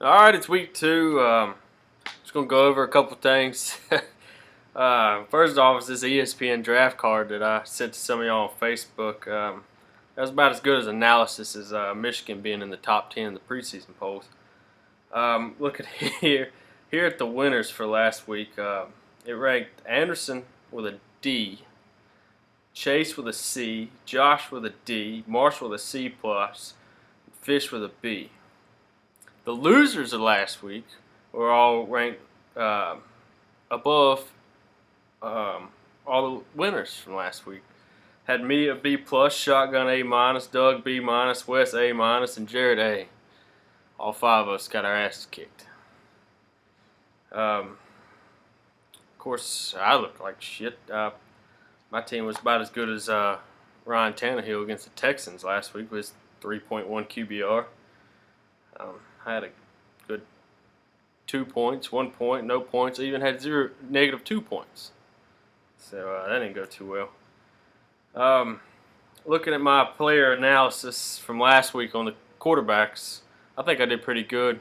All right, it's week 2. Just gonna go over a couple things. First off is this ESPN draft card that I sent to some of y'all on Facebook. That was about as good as analysis as Michigan being in the top 10 in the preseason polls. Look at here. Here at the winners for last week, it ranked Anderson with a D, Chase with a C, Josh with a D, Marshall with a C plus, Fish with a B. The losers of last week were all ranked above all the winners from last week. Had me a B plus, Shotgun A minus, Doug B minus, Wes A minus, and Jared A. All 5 of us got our asses kicked. Of course, I looked like shit. My team was about as good as Ryan Tannehill against the Texans last week with 3.1 QBR. I had a good 2 points, 1 point, no points. I even had -2 points. So that didn't go too well. Looking at my player analysis from last week on the quarterbacks, I think I did pretty good.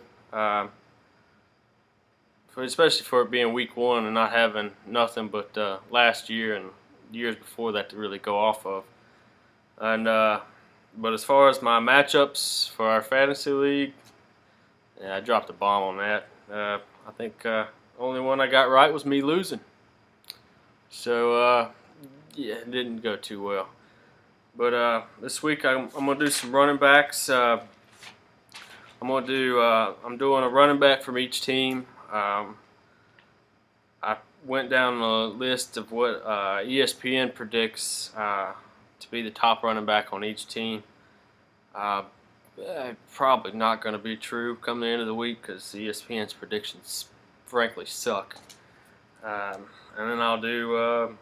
Especially for it being week 1 and not having nothing but last year and years before that to really go off of. And but as far as my matchups for our fantasy league, yeah, I dropped a bomb on that. I think only one I got right was me losing. So yeah, it didn't go too well. But this week I'm gonna do some running backs. I'm doing a running back from each team. I went down a list of what ESPN predicts to be the top running back on each team. Probably not going to be true come the end of the week because ESPN's predictions frankly suck. And then I'll do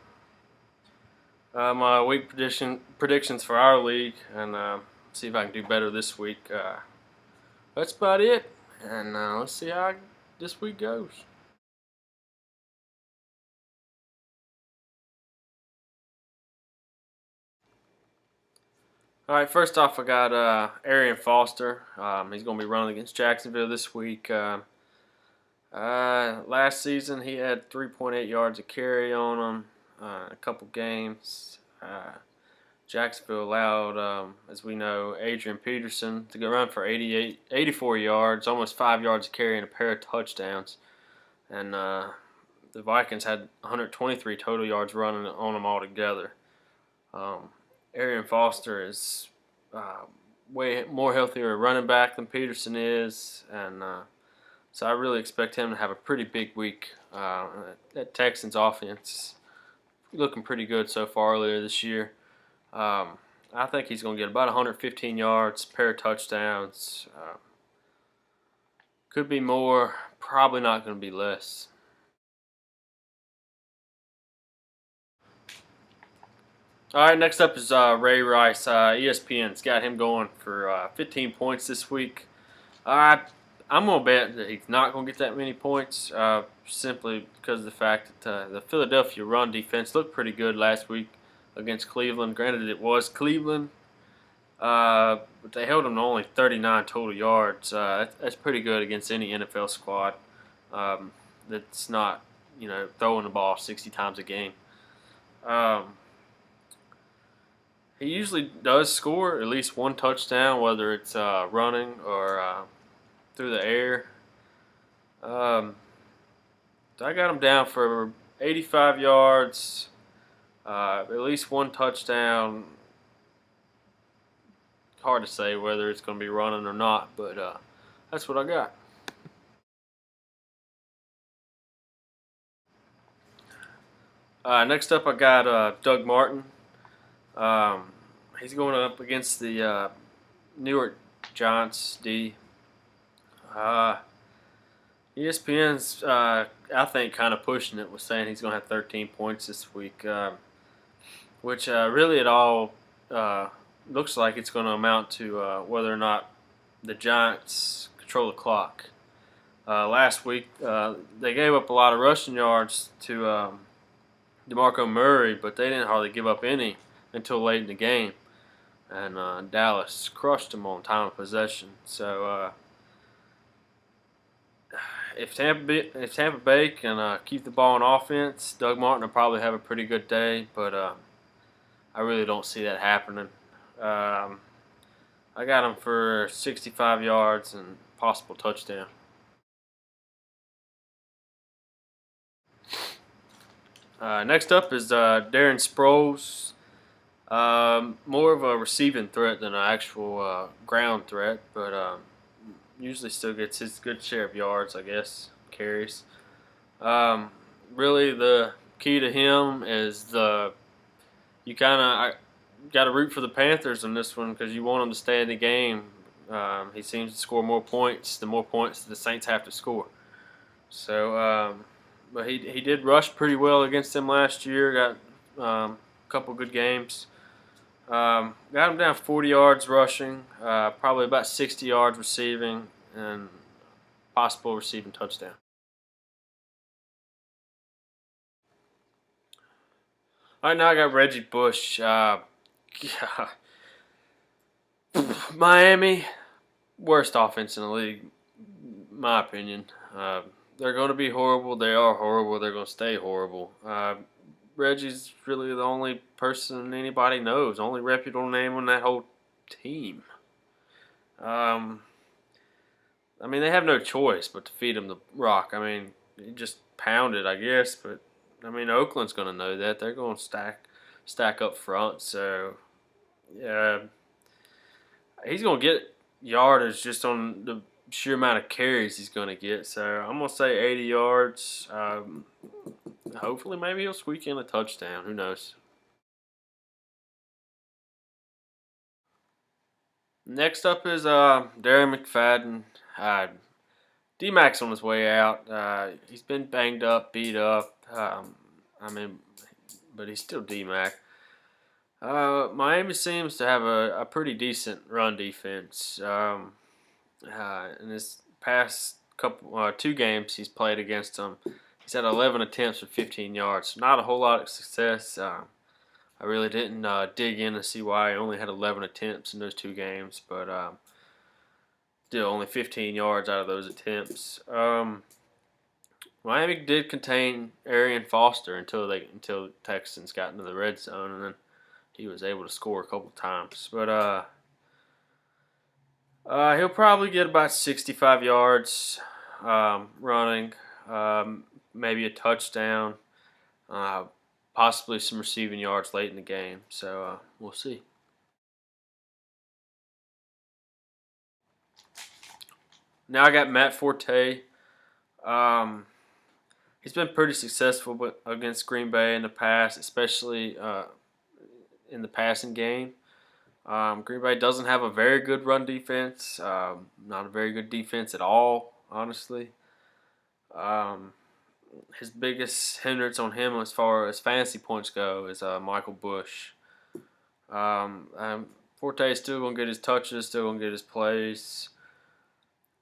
my week predictions for our league and see if I can do better this week. That's about it, and let's see how this week goes. All right, first off, I got Arian Foster. He's going to be running against Jacksonville this week. Last season, he had 3.8 yards a carry on him a couple games. Jacksonville allowed, as we know, Adrian Peterson to go run for 84 yards, almost 5 yards a carry, and a pair of touchdowns. And the Vikings had 123 total yards running on them altogether. Arian Foster is way more healthier running back than Peterson is, and so I really expect him to have a pretty big week. That Texans offense looking pretty good so far earlier this year. I think he's going to get about 115 yards, pair of touchdowns. Could be more, probably not going to be less. All right, next up is Ray Rice. ESPN's got him going for 15 points this week. I'm going to bet that he's not going to get that many points simply because of the fact that the Philadelphia run defense looked pretty good last week against Cleveland. Granted, it was Cleveland, but they held them to only 39 total yards. That's pretty good against any NFL squad that's not, throwing the ball 60 times a game. He usually does score at least one touchdown, whether it's running or through the air. So I got him down for 85 yards, at least one touchdown. Hard to say whether it's going to be running or not, but that's what I got. Next up, I got Doug Martin. He's going up against the New York Giants D. ESPN's, I think, kind of pushing it with saying he's going to have 13 points this week, which really it all looks like it's going to amount to whether or not the Giants control the clock. Last week, they gave up a lot of rushing yards to DeMarco Murray, but they didn't hardly give up any until late in the game, and Dallas crushed them on time of possession. So if Tampa Bay can keep the ball on offense, Doug Martin will probably have a pretty good day. But I really don't see that happening. Um, I got him for 65 yards and possible touchdown. Next up is Darren Sproles. More of a receiving threat than an actual ground threat, but usually still gets his good share of yards, I guess, carries. Um, Really, the key to him is you kind of got to root for the Panthers in this one because you want him to stay in the game. He seems to score more points. The more points the Saints have to score. So, but he did rush pretty well against them last year. Got a couple good games. Got him down 40 yards rushing, probably about 60 yards receiving, and possible receiving touchdown. All right, now I got Reggie Bush. Miami, worst offense in the league, my opinion. They're going to be horrible. They are horrible. They're going to stay horrible. Reggie's really the only person anybody knows, only reputable name on that whole team. I mean, they have no choice but to feed him the rock. I mean, he just pound it, I guess. But I mean, Oakland's going to know that. They're going to stack up front. So yeah, he's going to get yardage just on the sheer amount of carries he's going to get. So I'm going to say 80 yards. Hopefully, maybe he'll squeak in a touchdown. Who knows? Next up is Darren McFadden. D-Mac's on his way out. He's been banged up, beat up. I mean, but he's still D-Mac. Miami seems to have a pretty decent run defense. In his past two games he's played against them, he's had 11 attempts for 15 yards. So not a whole lot of success. I really didn't dig in to see why he only had 11 attempts in those two games, but still only 15 yards out of those attempts. Miami did contain Arian Foster until the Texans got into the red zone, and then he was able to score a couple times. But he'll probably get about 65 yards running, maybe a touchdown, possibly some receiving yards late in the game. So we'll see. Now I got Matt Forte. He's been pretty successful against Green Bay in the past, especially in the passing game. Green Bay doesn't have a very good run defense, not a very good defense at all, honestly. His biggest hindrance on him as far as fantasy points go is Michael Bush. Forte is still going to get his touches, still going to get his plays.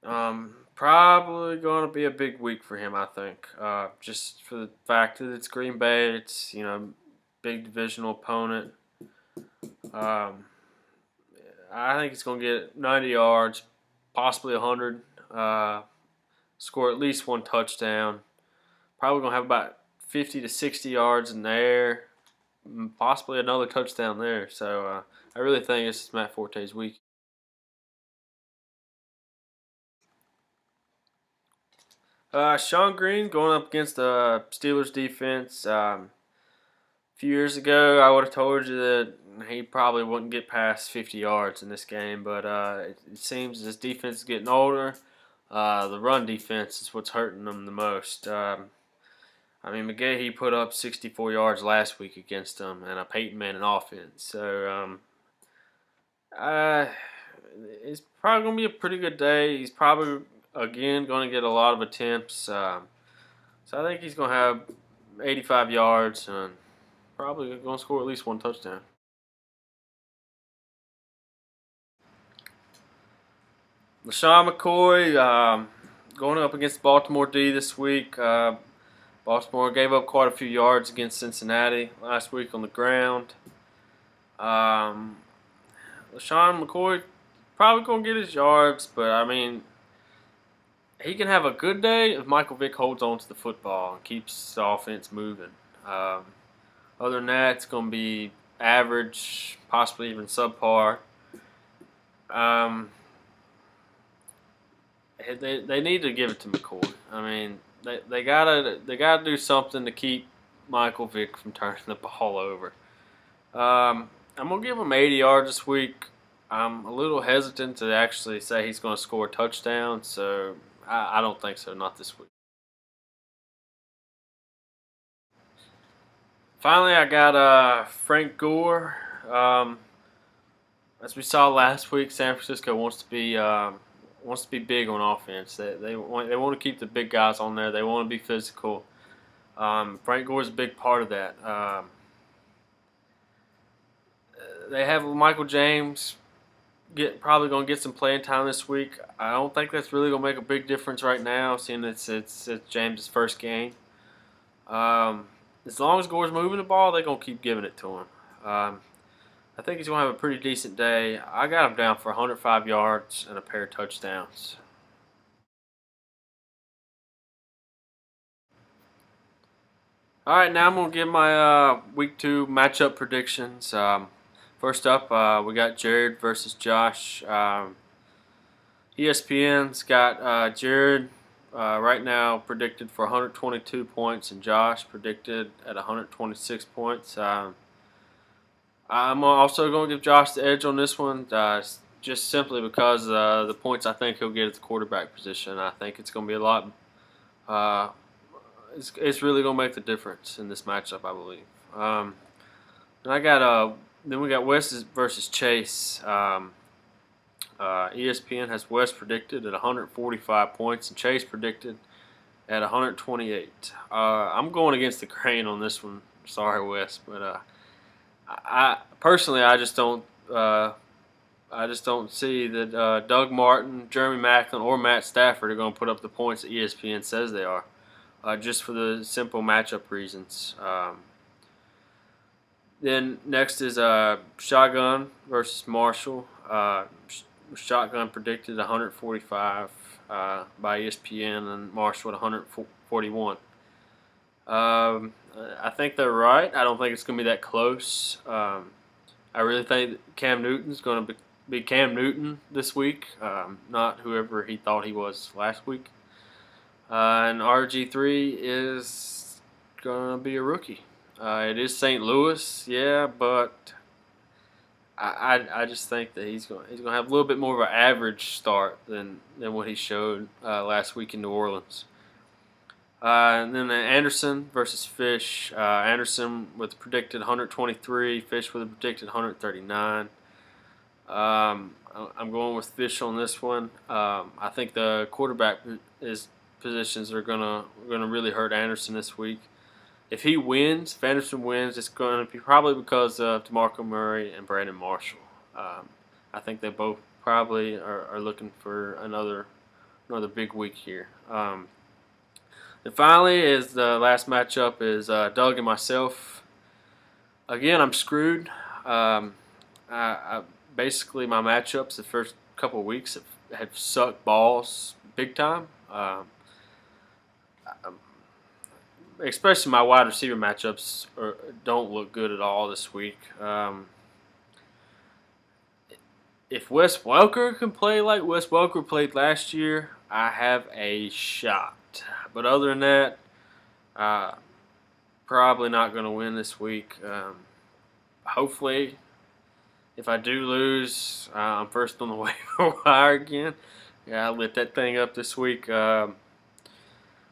Probably going to be a big week for him, I think. Just for the fact that it's Green Bay, it's big divisional opponent. I think he's going to get 90 yards, possibly 100. Score at least one touchdown. Probably going to have about 50 to 60 yards in the air, possibly another touchdown there. So I really think this is Matt Forte's week. Sean Green going up against the Steelers defense. A few years ago, I would have told you that he probably wouldn't get past 50 yards in this game, but it seems his defense is getting older. The run defense is what's hurting them the most. McGahee put up 64 yards last week against them and a Peyton Manning offense. So it's probably going to be a pretty good day. He's probably, again, going to get a lot of attempts. So I think he's going to have 85 yards and probably going to score at least one touchdown. LaShawn McCoy going up against Baltimore D this week. Baltimore gave up quite a few yards against Cincinnati last week on the ground. LaShawn McCoy probably going to get his yards, but I mean, he can have a good day if Michael Vick holds on to the football and keeps the offense moving. Um, Other than that, it's going to be average, possibly even subpar. Um, they need to give it to McCoy. I mean, they gotta do something to keep Michael Vick from turning the ball over. I'm gonna give him 80 yards this week. I'm a little hesitant to actually say he's going to score a touchdown, so I don't think so. Not this week. Finally, I got Frank Gore. Um, as we saw last week, San Francisco wants to be big on offense. They want to keep the big guys on there. They want to be physical. Frank Gore is a big part of that. They have Michael James probably going to get some playing time this week. I don't think that's really going to make a big difference right now, seeing it's James' first game. As long as Gore's moving the ball, they're going to keep giving it to him. I think he's going to have a pretty decent day. I got him down for 105 yards and a pair of touchdowns. All right, now I'm going to give my Week 2 matchup predictions. First up, we got Jared versus Josh. ESPN's got Jared right now predicted for 122 points and Josh predicted at 126 points. I'm also going to give Josh the edge on this one, just simply because the points I think he'll get at the quarterback position. I think it's going to be a lot. It's really going to make the difference in this matchup, I believe. And then we got Wes versus Chase. ESPN has Wes predicted at 145 points and Chase predicted at 128. I'm going against the grain on this one. Sorry, Wes, but I personally I just don't see that Doug Martin, Jeremy Maclin, or Matt Stafford are going to put up the points that ESPN says they are, just for the simple matchup reasons. Then next is Shotgun versus Marshall. Shotgun predicted 145 by ESPN and Marshall at 141. I think they're right. I don't think it's going to be that close. I really think Cam Newton's going to be Cam Newton this week, not whoever he thought he was last week. And RG3 is going to be a rookie. It is St. Louis, yeah, but I just think that he's going to have a little bit more of an average start than what he showed last week in New Orleans. And then Anderson versus Fish. Anderson with predicted 123. Fish with a predicted 139. I'm going with Fish on this one. I think the quarterback positions are gonna really hurt Anderson this week. If Anderson wins, it's going to be probably because of DeMarco Murray and Brandon Marshall. I think they both probably are looking for another big week here. And finally, is the last matchup is Doug and myself. Again, I'm screwed. Basically my matchups the first couple of weeks have sucked balls big time. Especially my wide receiver matchups don't look good at all this week. If Wes Welker can play like Wes Welker played last year, I have a shot. But other than that, probably not going to win this week. Hopefully, if I do lose, I'm first on the waiver wire again. Yeah, I lit that thing up this week.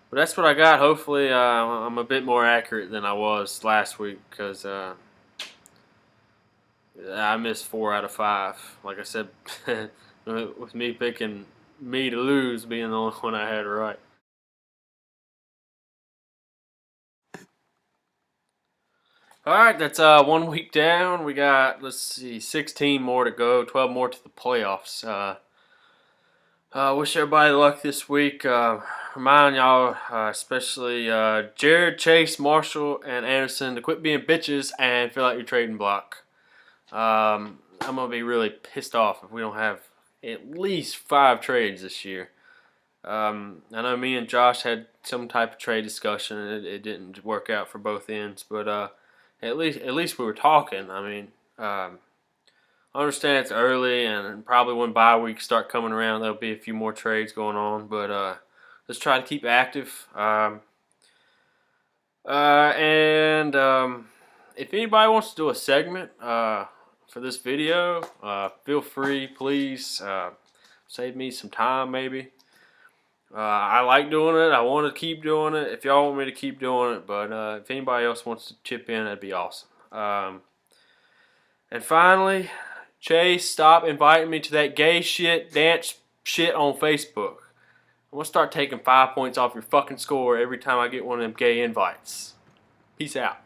But that's what I got. Hopefully, I'm a bit more accurate than I was last week because I missed 4 out of 5. Like I said, with me picking me to lose being the only one I had right. All right, that's 1 week down. We got, 16 more to go, 12 more to the playoffs. Wish everybody luck this week. Remind y'all, especially Jared, Chase, Marshall, and Anderson, to quit being bitches and fill out your trading block. I'm going to be really pissed off if we don't have at least 5 trades this year. I know me and Josh had some type of trade discussion, and it didn't work out for both ends. But at least we were talking. I mean, I understand it's early, and probably when bye weeks start coming around, there'll be a few more trades going on. But let's try to keep active. And if anybody wants to do a segment for this video, feel free, please. Save me some time, maybe. I like doing it. I want to keep doing it. If y'all want me to keep doing it, but if anybody else wants to chip in, that'd be awesome. And finally, Chase, stop inviting me to that gay shit, dance shit on Facebook. I'm gonna start taking 5 points off your fucking score every time I get one of them gay invites. Peace out.